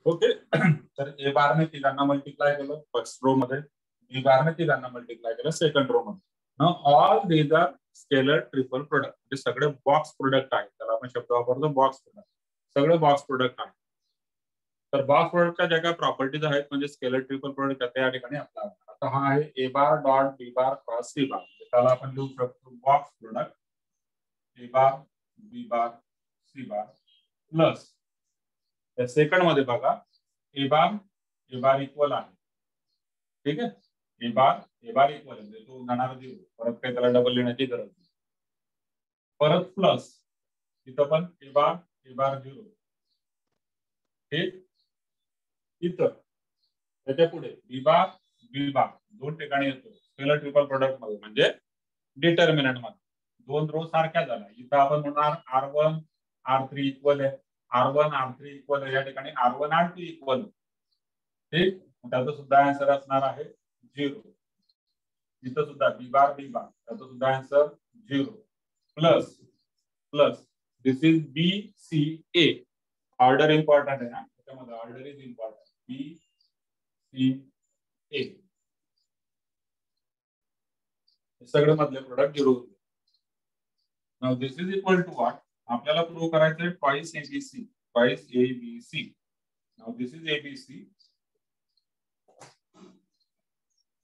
Okay. तर ए बार ने तिघांना मल्टिप्लाय केलं फर्स्ट रो मध्ये, बी बार ने तिघांना मल्टिप्लाय केलं सेकंड रो मध्ये. Now all these are scalar triple product, म्हणजे सगळे बॉक्स प्रोडक्ट आहेत. त्याला आपण शब्द वापरतो बॉक्स प्रोडक्ट, सगळे बॉक्स प्रोडक्ट आहेत. तर बॉक्स प्रोडक्टच्या ज्या काही प्रॉपर्टीज आहेत म्हणजे स्केलर ट्रिपल प्रोडक्ट त्या ठिकाणी आपला. आता हा आहे A bar dot B bar cross C bar, त्याला आपण लिहू शकतो box product A bar B bar C bar plus second मध्ये बघा ए बार इक्वल आहे. ठीक आहे, ए बार इक्वल आहे, तो जाणार झिरो, परत काही त्याला डबल लिहिण्याची गरज नाही. परत प्लस इथं पण ए बार झिरो. ठीक, इथं त्याच्या पुढे बी बार दोन ठिकाणी येतो स्केलर ट्रिपल प्रोडक्ट मध्ये, म्हणजे डिटर्मिनंट मध्ये दोन रो सारख्या झाल्या. इथं आपण म्हणणार R1 R3 इक्वल आहे, R1 R3 इक्वल आहे, या ठिकाणी R1 R2 इक्वल. ठीक, त्याचा सुद्धा आन्सर असणार आहे 0. इथं सुद्धा बी बार त्याचा सुद्धा answer 0. Plus this is B C A. Order important आहे ना, त्याच्यामध्ये order is important. B C A सगळे मधले प्रोडक्ट 0 होते. Now this is equal to what, आपल्याला प्रूव्ह करायचं आहे twice ABC. Now this is ABC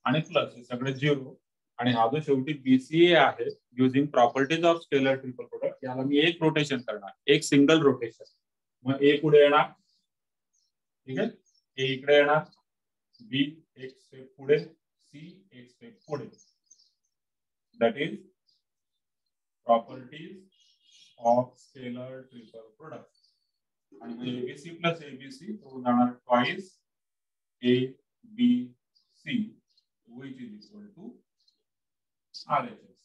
आणि प्लस हे सगळे 0. आणि हा जो शेवटी बीसीए आहे using properties of scalar triple product, याला मी एक रोटेशन करणार, एक सिंगल रोटेशन. मग ए पुढे येणार, ठीक आहे, ए इकडे येणार, बी एक स्टेप पुढे, सी एक स्टेप पुढे. That is properties of scalar triple product. आणि मग एबीसी प्लस एबीसी तो जाणार twice A B C which is equal to RHS.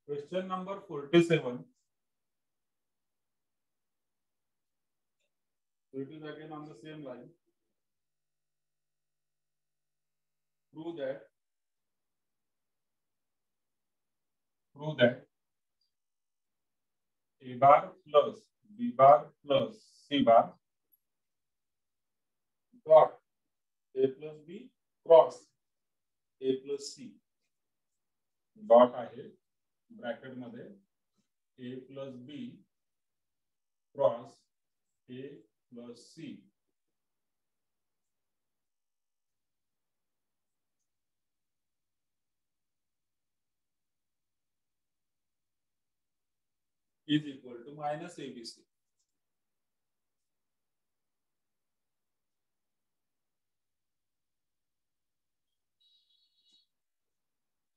Question number 47. So it is again on the same line. Prove that A bar plus B bar plus C bar dot A plus B cross A plus C dot आहे bracket मध्ये A plus B cross A plus C is equal to minus ABC.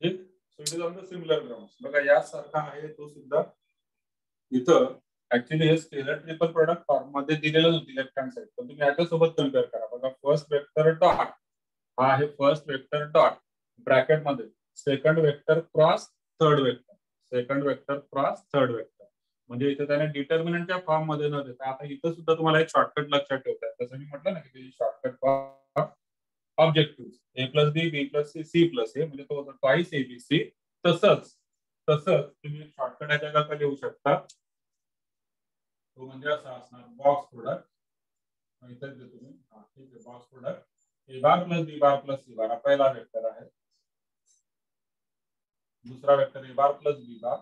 ठीक, so it is on the similar grounds. बघा यासारखा आहे तो सुद्धा. इथं actually हे scalar triple product form मध्ये दिलेलं होती लेफ्ट हँड साइड, पण तुम्ही याच्या सोबत कम्पेअर करा. बघा फर्स्ट वेक्टर डॉट, हा आहे फर्स्ट वेक्टर डॉट ब्रॅकेट मध्ये second vector cross third vector, second vector cross third vector. म्हणजे इथे त्याने डिटर्मिनंटच्या फॉर्म मध्ये न देता आता इथं सुद्धा तुम्हाला एक शॉर्टकट लक्षात ठेवता आहे. जसं मी म्हटलं ना की shortcut objective A plus B plus C plus A, म्हणजे तो ट्वाइस एबीसी. तसंच तुम्ही शॉर्टकट याच्या करता लिहू शकता, तो म्हणजे असा असणार बॉक्स प्रोडक्ट. इथेच देतो तुम्ही, ठीक आहे, box product A bar plus B bar plus C bar पहिला वेक्टर आहे, दूसरा vector A bar plus B bar,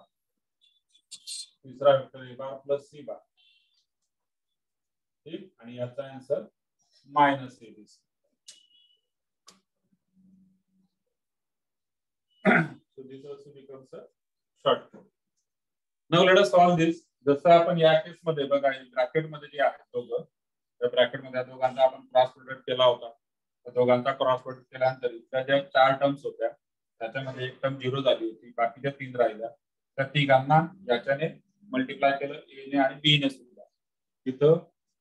तीसरा vector A bar plus C बार. ठीक, आणि याचा answer minus ABC. So this also becomes a shortcut. Now let us solve this. जसं आपण या केस मध्ये बघा ब्रॅकेट मध्ये जे आहे दोघं, त्या ब्रॅकेट मध्ये दोघांचा आपण क्रॉस प्रोडक्ट केला होता. त्या दोघांचा क्रॉस प्रोडक्ट केल्यानंतर त्या ज्या 4 टर्म्स होत्या त्याच्यामध्ये एक टर्म 0 झाली होती, बाकीच्या 3 राहिल्या. त्या तिघांना याच्याने मल्टिप्लाय केलं ए ने आणि बी ने सुद्धा.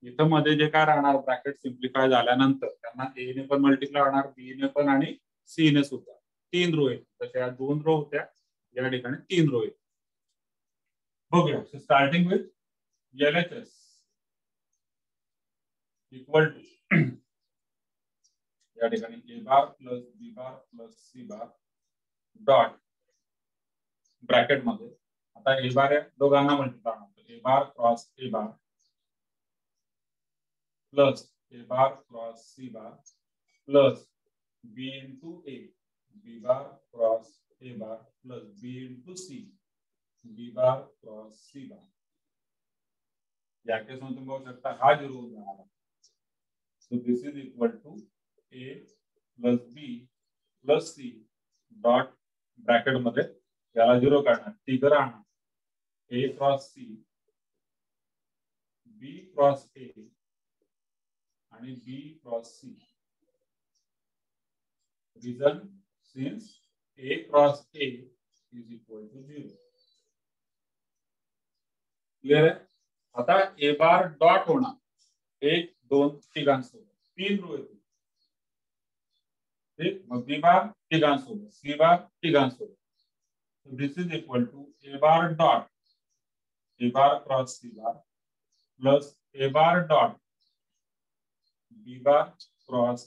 इथं मध्ये जे काय राहणार ब्रॅकेट सिम्प्लिफाय झाल्यानंतर त्यांना ए ने पण मल्टिप्लाय होणार, बी ने पण आणि सी ने सुद्धा. 3 रो आहेत, तशा या 2 रो होत्या, या ठिकाणी 3 रो आहेत. बघूया. Starting with LHS equal to या ठिकाणी A bar plus B bar plus C bar dot bracket मध्ये आता ए बार दोघांना मल्टिप्लाय होणार A bar cross A bar plus A bar cross C bar plus B into A B bar cross A bar plus B into C B bar cross C bar. या case मध्ये तुम्ही बघू शकता हा 0 होऊन जाणार. So this is equal to A plus B plus C dot bracket मध्ये याला 0 काढणार तिघ राहणार A cross C B cross A आणि B cross C. Reason since A cross A is equal to 0. Clear आहे. आता ए बार डॉट होणार 1 2 तिघांसोबत 3 row येतील. ठीक. मग बी बार तिघांसोबत सी बार तिघांसोबत. So this is equal to a bar dot a bar cross c bar plus a bar dot b bar cross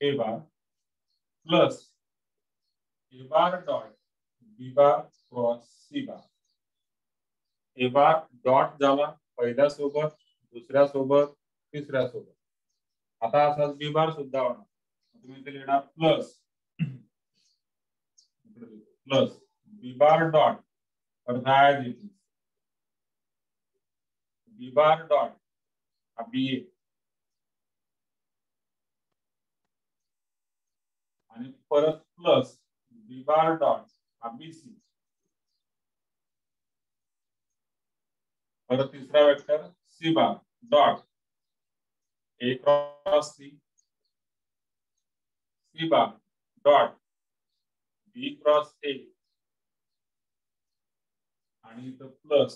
a bar plus a bar dot b bar cross c bar. a bar dot झाला पहिल्या सोबत दुसऱ्या सोबत तिसऱ्या सोबत. आता असाच b bar सुद्धा होणार. तुम्ही इथे लिहिणार plus plus b bar dot और as it is b bar dot b a आणि परत plus b bar dot b c परत तिसरा vector c bar dot a cross c c bar dot b cross a आणि इथं plus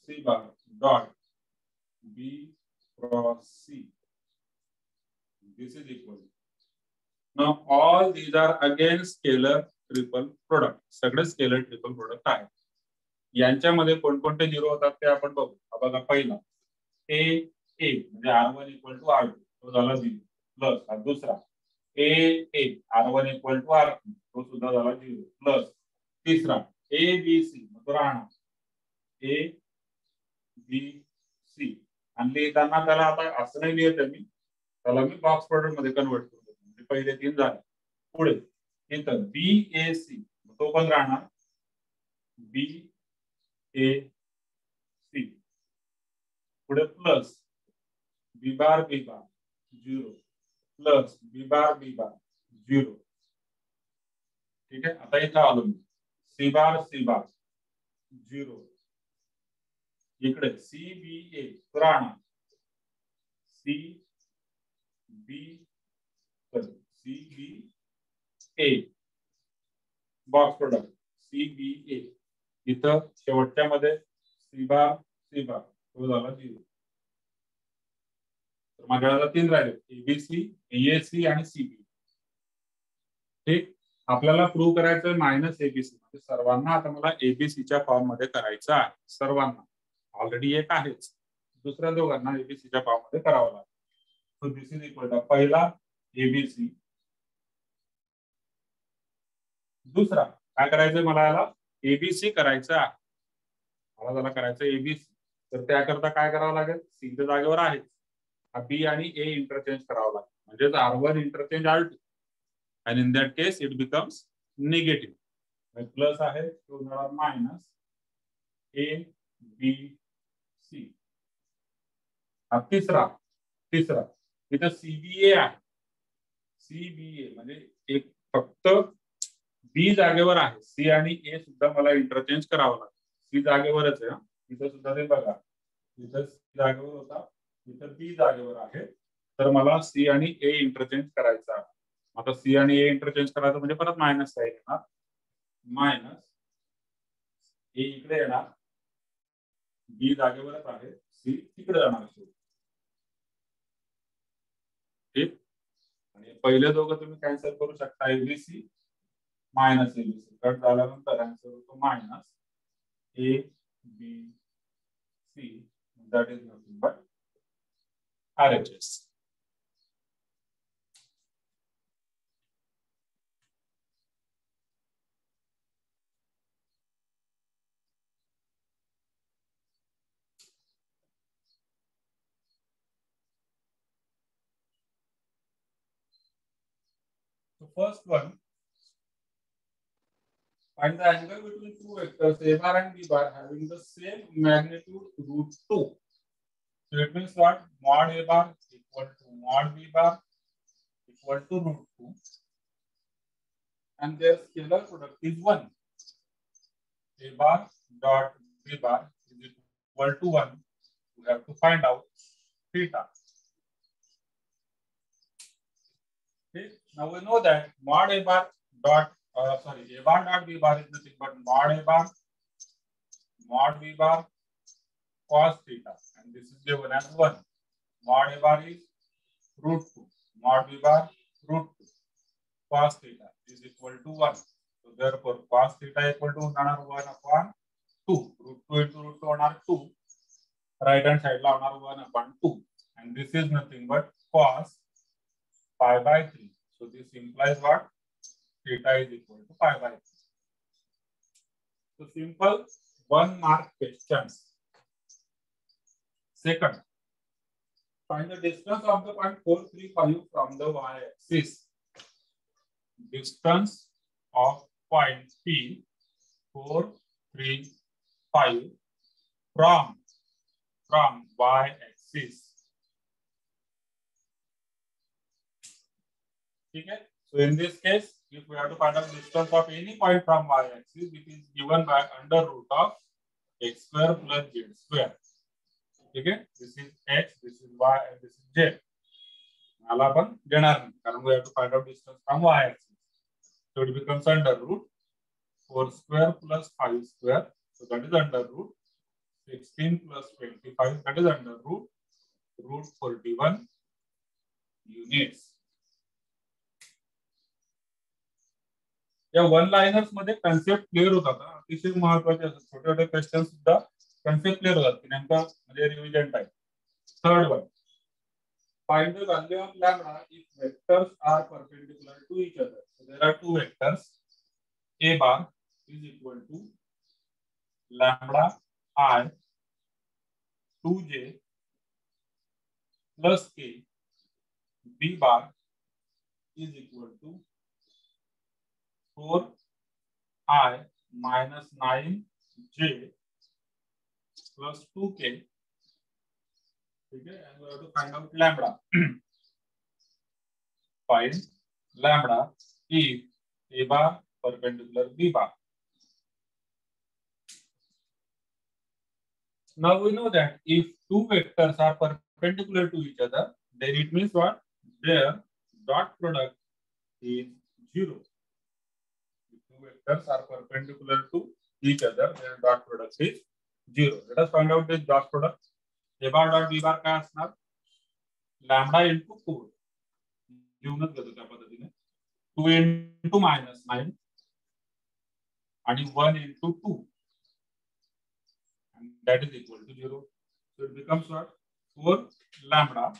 C bar dot B cross C. This is equal. Now all these are again scalar triple product. सगळे scalar triple product आहेत. यांच्यामध्ये कोणकोणते 0 होतात ते आपण बघू. बघा पहिला ए ए म्हणजे r1 इक्वल टू r2 तो झाला 0 प्लस हा दुसरा ए ए r1 इक्वल टू r2 तो सुद्धा झाला 0 प्लस तिसरा ए बी सी तो राहणार ए बी सी. आणि लिहिताना त्याला आता असं नाही लिहित मी त्याला मी बॉक्स प्रोडक्ट मध्ये कन्वर्ट करतो. म्हणजे पहिले 3 झाले. पुढे इथं बी ए सी तो पण राहणार बी ए सी. पुढे plus B bar 0 plus B bar 0. ठीक आहे. आता इथं आलो मी सी बार 0 इकडे सी बी ए राहणार C B A box product C B A. इथं शेवटच्या मध्ये सी बार तो झाला 0. तर माझ्याला 3 राहिले एबीसी एएसी आणि सीबी. ठीक. आपल्याला प्रूव्ह करायचं मायनस एबीसी म्हणजे सर्वांना आता मला एबीसीच्या फॉर्म मध्ये करायचं आहे. सर्वांना ऑलरेडी एक आहेच दुसऱ्या दोघांना एबीसीच्या फॉर्म मध्ये करावं लागेल. So this is equal to पहिला एबीसी दुसरा काय करायचंय मला याला एबीसी करायचं आहे. मला त्याला करायचं एबीसी. तर त्याकरता काय करावं लागेल सीच्या जागेवर आहे बी आणि ए इंटरचेंज करावं लागेल म्हणजे r1 interchange r2 and in that case it becomes negative. Plus आहे तो होणार मायनस ए बी सी. तिसरा इथं सीबीए आहे. सीबीए म्हणजे एक फक्त बी जागेवर आहे. सी आणि ए सुद्धा मला इंटरचेंज करावं लागेल. सी जागेवरच आहे. इथं सुद्धा ते बघा इथं सी जागेवर होता इथं बी जागेवर आहे. तर मला सी आणि ए इंटरचेंज करायचं आहे. आता सी आणि ए इंटरचेंज करायचं म्हणजे परत मायनस साईन येणार मायनस ए इकडे येणार बी जागेवरच आहे सी तिकडे जाणार. ठीक. आणि पहिले दोघं तुम्ही कॅन्सल करू शकता एबीसी मायनस एबीसी कट झाल्यानंतर आन्सर होतो minus A B C. That is nothing but RHS. So first one, find the angle between two vectors A bar and B bar having the same magnitude √2. So it means what? Mod A bar equal to mod B bar equal to √2, and their scalar product is 1. A bar dot B bar is equal to 1. We have to find out theta. Okay. Now we know that mod A bar dot A bar dot B bar is nothing but mod A bar mod B bar cos theta, and this is given as 1. Mod A bar is √2. Mod B bar √2. Cos theta is equal to 1. So therefore cos theta equal to 1/2. √2 into √2 2. Right hand side la 1/2, and this is nothing but cos pi/3. So this implies what? Theta is equal to pi/3. So simple 1 mark questions. Second, find the distance of the point 435 from the y-axis. Distance of point P 435 from y-axis. Okay. So in this case, if we have to find out distance of any point from y-axis, it is given by under root of x square plus z square. Okay. This is x, this is y, and this is z. We have to find out distance from y-axis. So it becomes under root 4 square plus 5 square. So that is under root 16 plus 25. That is under root 41 units. या one liners मध्ये concept clear होतात. अतिशय महत्त्वाचे असतात. छोटे छोटे question सुद्धा concept clear होतात की नेमका म्हणजे revision type. Third one, find the value of lambda if vectors are perpendicular to each other. So there are two vectors. A bar is equal to lambda I 2j plus k. B bar is equal to 4i minus 9j plus 2k. Okay, and we have to find out lambda. Find lambda if A bar perpendicular B bar. Now we know that if two vectors are perpendicular to each other, then it means what? Their dot product is 0. If two vectors are perpendicular to each other, their dot product is 0. Let us find out this dot product. A bar dot B bar काय असणार? Lambda into 4. घेऊनच घेतो त्या पद्धतीने. 2 into minus 9 and 1 into 2. And that is equal to 0. So it becomes what? 4 lambda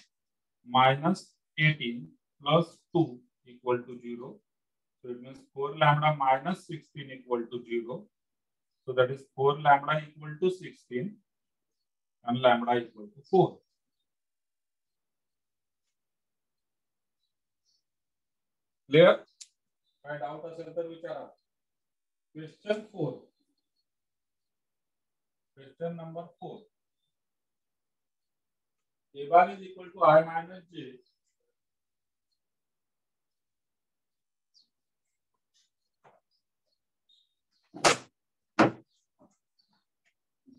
minus 18 plus 2 equal to 0. So it means 4 lambda minus 16 equal to 0. So that is 4 lambda equal to 16 and lambda equal to 4. Clear? Find out असेल तर विचारा. Question 4. Question number 4. A bar is equal to I minus j.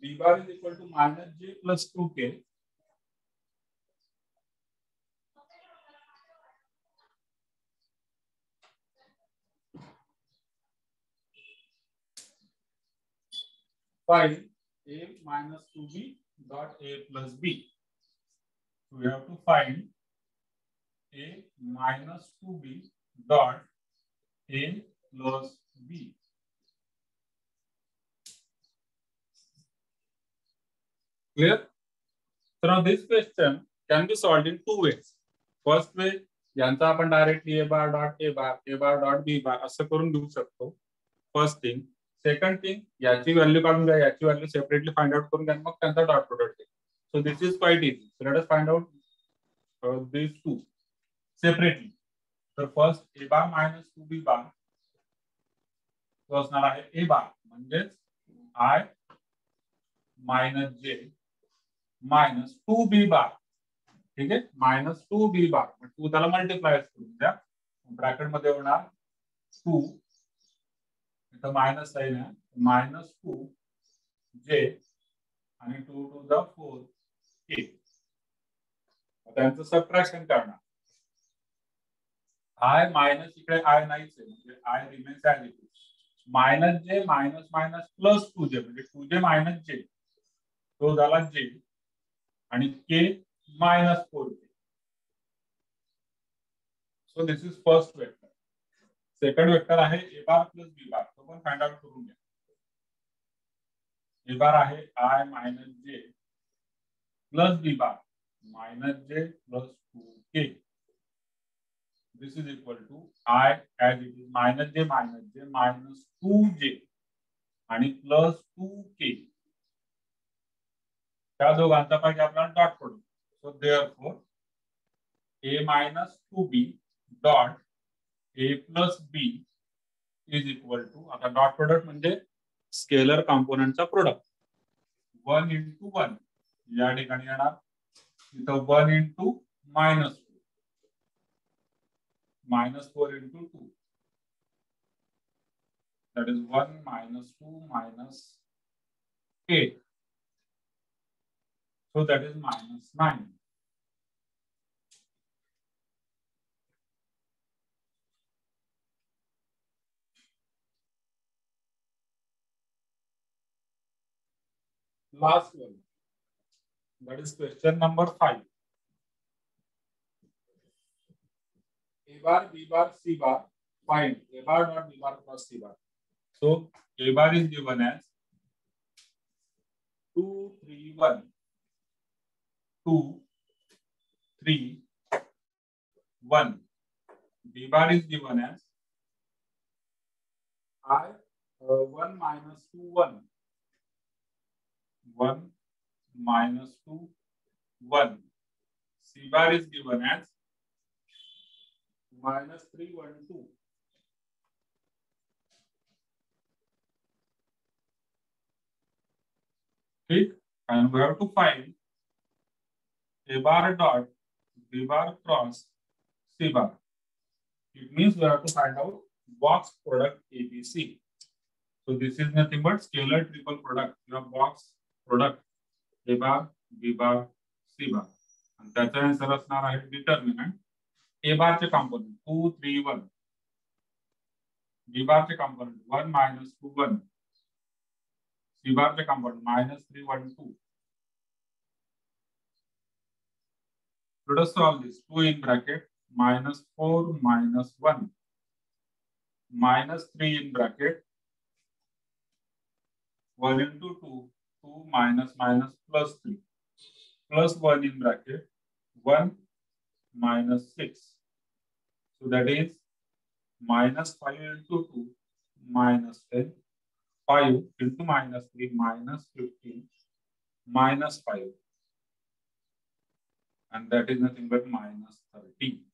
B bar is equal to minus j plus 2k. Find A minus 2b dot A plus b. So we have to find A minus 2b dot A plus b. Clear? So now this question can be solved in two ways. First way, यांचा आपण directly A bar dot A bar dot B bar असं करून घेऊ शकतो. First thing. Second thing, याची value काढून घ्या, याची व्हॅल्यू सेपरेटली फाइंड आउट करून घ्या, मग त्यांचा डॉट प्रोडक्ट आहे. सो this is quite easy. So let us find out these two separately. तर first A bar minus 2b बार तो असणार आहे ए बार म्हणजेच आय मायनस जे मायनस 2b बार. ठीक आहे, मायनस 2b बार. 2 त्याला मल्टिप्लाय करून द्या, ब्रॅकेट मध्ये होणार 2 इथं मायनस साइन आहे, मायनस 2 जे आणि 2 टू द 4 के. त्यांचं सबट्रॅक्शन करणार. आय मायनस इकडे आय नाहीच आहे म्हणजे I remains as it is. Minus J minus minus plus 2j म्हणजे 2j मायनस जे तो झाला जे आणि के minus 4j. So this is first vector. Second vector आहे ए बार प्लस बी बार. तो पण फाइंड आउट करून घ्या. ए बार आहे I minus J plus B bar minus J plus 2k. This is equal to I as it is minus j minus 2j आणि plus 2k. त्या दोघांचा पाहिजे आपल्याला dot product. So therefore a minus 2b dot a plus b is equal to, आता dot product म्हणजे scalar कॉम्पोनंटचा product. 1 into 1 या ठिकाणी येणार, इथं 1 into minus 2 minus 4 into 2, that is 1 minus 2 minus 8, so that is minus 9. Last one, that is question number 5. A bar, B bar, C bar, find A bar dot B bar plus C bar. So A bar is given as 2 3 1 2 3 1. B bar is given as I 1 minus 2 1 1 minus 2 1. C bar is given as minus 3 1 2. ठीक, and we have to find A bar dot B bar cross C bar. It means we have to find out box product ABC. So this is nothing but scalar triple product. You have box product A bar, B bar, C bar. And त्याचा answer असणार आहे determinant. A bar चे component 2 3 1. B bar चे component 1 minus 2 1. C bar चे component minus 3 1 2. Let us solve this. 2 in bracket minus 4 minus 1 minus 3 in bracket 1 into 2 2 minus minus plus 3 plus 1 in bracket 1 minus 6. So that is minus 5 into 2 minus 10. 5 into minus 3 minus 15 minus 5. And that is nothing but minus 30.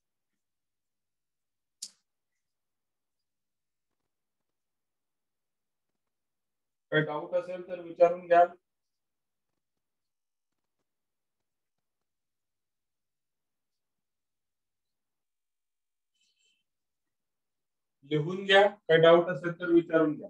काही doubt असेल तर विचारून घ्या. लिहून घ्या, काही doubt असेल तर विचारून घ्या.